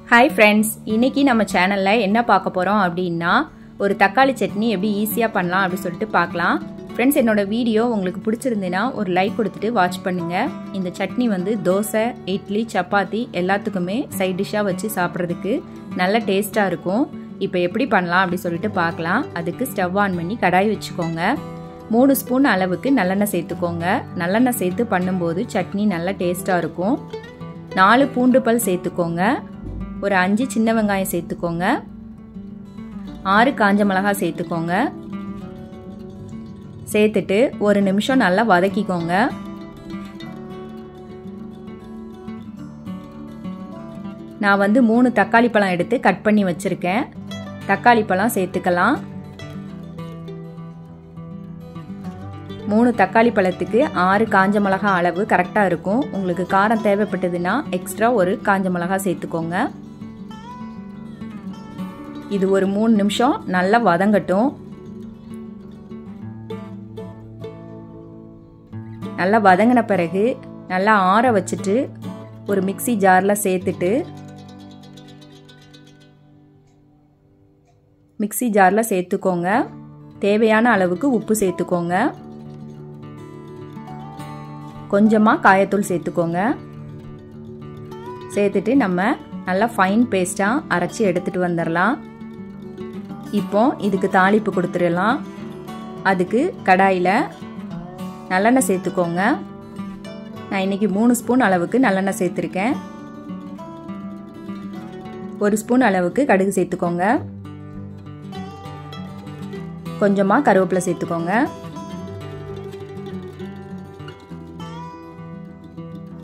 Hi friends, இன்னைக்கு நம்ம சேனல்ல என்ன பார்க்க போறோம் அப்படினா ஒரு தக்காளி சட்னி எப்படி ஈஸியா பண்ணலாம் அப்படி சொல்லிட்டு பார்க்கலாம். Friends, என்னோட வீடியோ உங்களுக்கு பிடிச்சிருந்தா ஒரு லைக் கொடுத்துட்டு வாட்ச் பண்ணுங்க. இந்த சட்னி வந்து தோசை, இட்லி, சப்பாத்தி எல்லாத்துக்குமே சைடு டிஷ்ஷா வச்சு சாப்பிடுறதுக்கு நல்ல டேஸ்டா இருக்கும். இப்போ எப்படி பண்ணலாம் அப்படி சொல்லிட்டு பார்க்கலாம். அதுக்கு ஸ்டவ் ஆன் பண்ணி கடாய் வச்சுக்கோங்க. 3 ஸ்பூன் அளவுக்கு நல்லெண்ணெய் சேர்த்துக்கோங்க. நல்லெண்ணெய் சேர்த்து பண்ணும்போது சட்னி நல்ல டேஸ்டா இருக்கும். 4 பூண்டு பல் சேர்த்துக்கோங்க. ஒரு 5 சின்ன வெங்காயம் சேர்த்துக்கோங்க. 6 காஞ்ச மிளகாய் சேர்த்துக்கோங்க. சேர்த்துட்டு ஒரு நிமிஷம் நல்லா வதக்கிக்கோங்க. நான் வந்து 3 தக்காளி பழம் எடுத்து கட் பண்ணி வச்சிருக்கேன். தக்காளி பழம் சேர்த்துக்கலாம். 3 தக்காளி பழத்துக்கு 6 காஞ்ச மிளகாய் அளவு கரெக்டா இருக்கும். உங்களுக்கு காரம் தேவைப்பட்டதுன்னா எக்ஸ்ட்ரா ஒரு காஞ்ச மிளகாய் சேர்த்துக்கோங்க. இது ஒரு 3 நிமிஷம் நல்லா வதங்கட்டும். நல்லா வதங்கின பிறகு நல்லா ஆற வச்சுட்டு ஒரு மிக்ஸி ஜார்ல சேர்த்துட்டு மிக்ஸி ஜார்ல சேர்த்துக்கோங்க. தேவையான அளவுக்கு உப்பு சேர்த்துக்கோங்க. கொஞ்சமா காயத்தூள் சேர்த்துக்கோங்க. சேர்த்துட்டு நம்ம நல்லா ஃபைன் பேஸ்டா அரைச்சி எடுத்துட்டு வந்துடலாம். இப்போ இதுக்கு தாளிப்பு கொடுத்துடலாம். அதுக்கு கடாயில நல்லெண்ணெய் சேர்த்துக்கோங்க. நான் இன்னைக்கு 3 ஸ்பூன் அளவுக்கு நல்லெண்ணெய் சேர்த்துருக்கேன். 1 ஸ்பூன் அளவுக்கு கடுகு சேர்த்துக்கோங்க. கொஞ்சமா கருவேப்பிலை சேர்த்துக்கோங்க.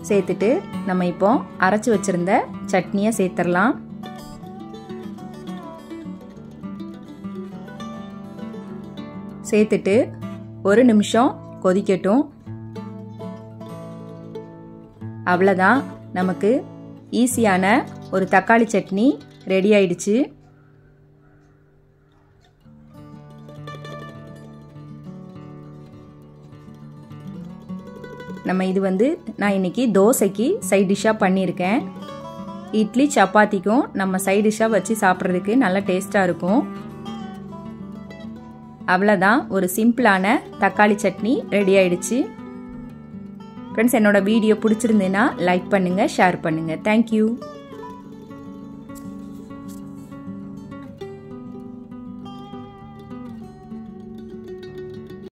சேர்த்துட்டு நம்ம இப்போ அரைச்சு வச்சிருந்த சட்னியை சேர்த்துடலாம். சேர்த்துட்டு ஒரு நிமிஷம் கொதிக்கட்டும். அவ்வளவுதான், நமக்கு ஈஸியான ஒரு தக்காளி சட்னி ரெடி ஆயிடுச்சு. நம்ம இது வந்து நான் இன்னைக்கு தோசைக்கு சைட் டிஷ்ஷா பண்ணியிருக்கேன். இட்லி சப்பாத்திக்கும் நம்ம சைட் டிஷ்ஷா வச்சு சாப்பிட்றதுக்கு நல்ல டேஸ்டா இருக்கும். அவ்வளோதான், ஒரு சிம்பிளான தக்காளி சட்னி ரெடி ஆயிடுச்சு. ஃப்ரெண்ட்ஸ், என்னோட வீடியோ பிடிச்சிருந்தேன்னா லைக் பண்ணுங்க, ஷேர் பண்ணுங்க. தேங்க்யூ.